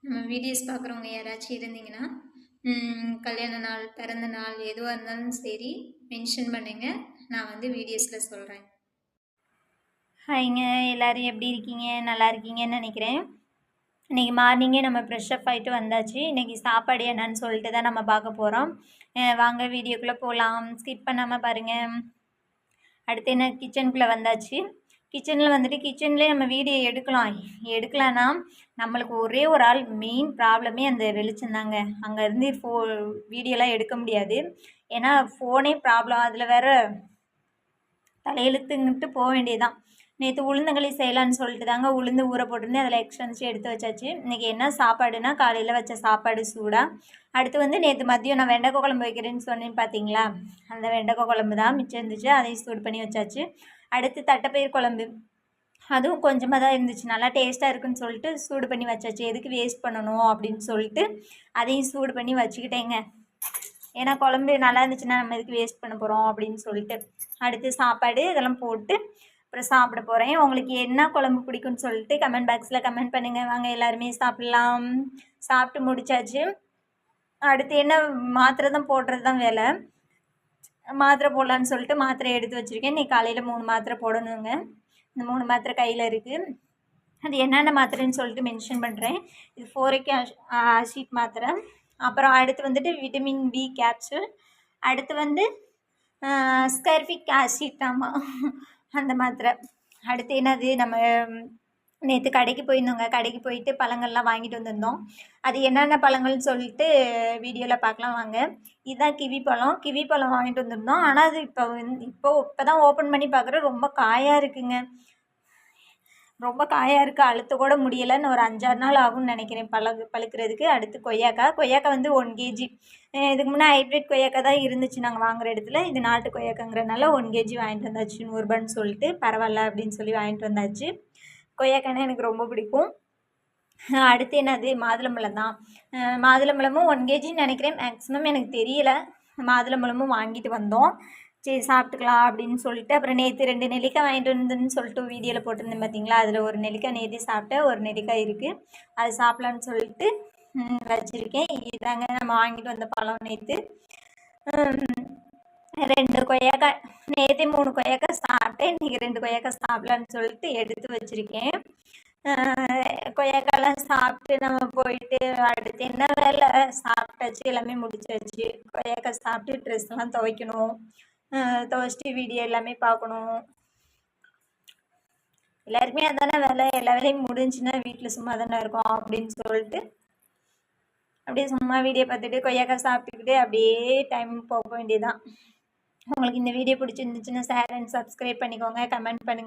நம்ம வீடியோஸ் பார்க்குறவங்க யாராச்சும் இருந்தீங்கன்னா கல்யாண நாள், பிறந்த நாள் எதுவாக இருந்தாலும் சரி மென்ஷன் பண்ணுங்கள். நான் வந்து வீடியோஸில் சொல்கிறேன். ஹாய்ங்க, எல்லோரும் எப்படி இருக்கீங்க? நல்லா இருக்கீங்கன்னு நினைக்கிறேன். இன்றைக்கி மார்னிங்கே நம்ம ஃப்ரெஷ்அப் ஆகிட்டு வந்தாச்சு. இன்றைக்கி சாப்பாடு என்னன்னு சொல்லிட்டு தான் நம்ம பார்க்க போகிறோம். வாங்க வீடியோக்குள்ளே போகலாம். ஸ்கிப் பண்ணாமல் பாருங்கள். அடுத்து என்ன, கிச்சனுக்குள்ளே வந்தாச்சு. கிச்சனில் வந்துட்டு கிச்சன்லேயே நம்ம வீடியோ எடுக்கலான்னா நம்மளுக்கு ஒரே ஒரு ஆள் மெயின் ப்ராப்ளமே அந்த வெளிச்சம் தாங்க. அங்கேருந்து வீடியோலாம் எடுக்க முடியாது. ஏன்னா ஃபோனே ப்ராப்ளம். அதில் வேறு தலையெழுத்துங்கிட்டு போக வேண்டியதுதான். நேற்று உளுந்தங்களி செய்யலான்னு சொல்லிட்டு தாங்க உளுந்து ஊற போட்டிருந்தேன். அதில் எக்ஸ்ட்ரா இருந்துச்சு, எடுத்து வச்சாச்சு. இன்றைக்கி என்ன சாப்பாடுனா, காலையில் வச்ச சாப்பாடு சூடாக. அடுத்து வந்து நேற்று மதியம் நான் வெண்டைக்காய் குழம்பு வைக்கிறேன்னு சொன்னேன்னு பார்த்தீங்களா, அந்த வெண்டைக்காய் குழம்பு தான் மிச்சம் இருந்துச்சு. அதையும் சூடு பண்ணி வச்சாச்சு. அடுத்து தட்டைப்பயிர் குழம்பு, அதுவும் கொஞ்சமாக தான் இருந்துச்சு. நல்லா டேஸ்ட்டாக இருக்குன்னு சொல்லிட்டு சூடு பண்ணி வச்சாச்சு. எதுக்கு வேஸ்ட் பண்ணணும் அப்படின்னு சொல்லிட்டு அதையும் சூடு பண்ணி வச்சுக்கிட்டேங்க. ஏன்னா குழம்பு நல்லா இருந்துச்சுன்னா நம்ம எதுக்கு வேஸ்ட் பண்ண போகிறோம் அப்படின்னு சொல்லிட்டு. அடுத்து சாப்பாடு இதெல்லாம் போட்டு அப்புறம் சாப்பிட போகிறேன். உங்களுக்கு என்ன குழம்பு பிடிக்கும்னு சொல்லிட்டு கமெண்ட் பாக்ஸில் கமெண்ட் பண்ணுங்கள். வாங்க எல்லாருமே சாப்பிட்லாம். சாப்பிட்டு முடிச்சாச்சு. அடுத்து என்ன, மாத்திரை தான் போடுறது தான் வேலை. மாத்திரை போடலான்னு சொல்லிட்டு மாத்திரை எடுத்து வச்சுருக்கேன். இன்றைக்கி காலையில் 3 மாத்திரை போடணுங்க. இந்த 3 மாத்திரை கையில் இருக்குது. அது என்னென்ன மாத்திரைன்னு சொல்லிட்டு மென்ஷன் பண்ணுறேன். இது ஃபோரிக் ஆசிட் மாத்திரை. அப்புறம் அடுத்து வந்துட்டு விட்டமின் பி கேப்சூல். அடுத்து வந்து ஸ்கர்பிக் ஆசிட், ஆமாம் அந்த மாத்திரை. அடுத்து என்னது, நம்ம நேற்று கடைக்கு போயிருந்தோங்க. கடைக்கு போயிட்டு பழங்கள்லாம் வாங்கிட்டு வந்திருந்தோம். அது என்னென்ன பழங்கள்னு சொல்லிட்டு வீடியோவில் பார்க்கலாம் வாங்க. இதுதான் கிவி பழம் வாங்கிட்டு வந்திருந்தோம். ஆனால் அது இப்போ தான் ஓப்பன் பண்ணி பார்க்குறேன். ரொம்ப காயாக இருக்குங்க. ரொம்ப காயாக இருக்குது. அழுத்த கூட முடியலைன்னு ஒரு 5-6 நாள் ஆகும்னு நினைக்கிறேன் பழுக்கிறதுக்கு. அடுத்து கொய்யாக்காய் வந்து 1 kg. இதுக்கு முன்னே ஹைப்ரிட் கொய்யாக்காய் தான் இருந்துச்சு நாங்கள் வாங்குகிற இடத்துல. இது நாட்டு கொய்யாக்காங்கிறனால 1 kg வாங்கிட்டு வந்தாச்சு. 100 ரூபான்னு சொல்லிட்டு பரவாயில்ல அப்படின்னு சொல்லி வாங்கிட்டு வந்தாச்சு. கொய்யாக்காய்னா எனக்கு ரொம்ப பிடிக்கும். அடுத்து என்னது, மாதுளம்பழம் தான். மாதுளம்பழமும் 1 kgன்னு நினைக்கிறேன். மேக்ஸிமம் எனக்கு தெரியலை. மாதுளம்பழமும் வாங்கிட்டு வந்தோம். சரி சாப்பிட்டுக்கலாம் அப்படின்னு சொல்லிட்டு. அப்புறம் நேற்று 2 நெல்லிக்காய் வாங்கிட்டு வந்தேன்னு சொல்லிட்டு வீடியோவில் போட்டிருந்தேன் பார்த்தீங்களா, அதில் ஒரு நெல்லிக்காய் நேற்று சாப்பிட்டேன். ஒரு நெல்லிக்காய் இருக்குது, அது சாப்பிட்லான்னு சொல்லிட்டு வச்சுருக்கேன். இதாங்க நம்ம வாங்கிட்டு வந்த பழம். நேற்று 2 கொய்யாக்காய், நேற்று 3 கொய்யாக்காய் சாப்பிட்டேன். இன்றைக்கி 2 கொய்யாக்காய் சாப்பிட்லான்னு சொல்லிட்டு எடுத்து வச்சுருக்கேன். கொய்யாக்காயெல்லாம் சாப்பிட்டு நம்ம போயிட்டு அடுத்து என்ன வேலை, சாப்பிட்டாச்சு, எல்லாமே முடிச்சாச்சு. கொய்யாக்காய் சாப்பிட்டு ட்ரெஸ்லாம் துவைக்கணும். துவைச்சிட்டு வீடியோ எல்லாமே பார்க்கணும். எல்லாருக்குமே அதானே வேலை. எல்லா வேலையும் முடிஞ்சுன்னா வீட்டில் சும்மா தானே இருக்கோம் அப்படின்னு சொல்லிட்டு அப்படியே சும்மா வீடியோ பார்த்துட்டு கொய்யாக்காய் சாப்பிட்டுக்கிட்டு அப்படியே டைம் போக வேண்டியதுதான். உங்களுக்கு இந்த வீடியோ பிடிச்சிருந்துச்சுன்னா ஷேர் அண்ட் சப்ஸ்கிரைப் பண்ணிக்கோங்க. கமெண்ட் பண்ணுங்கள்.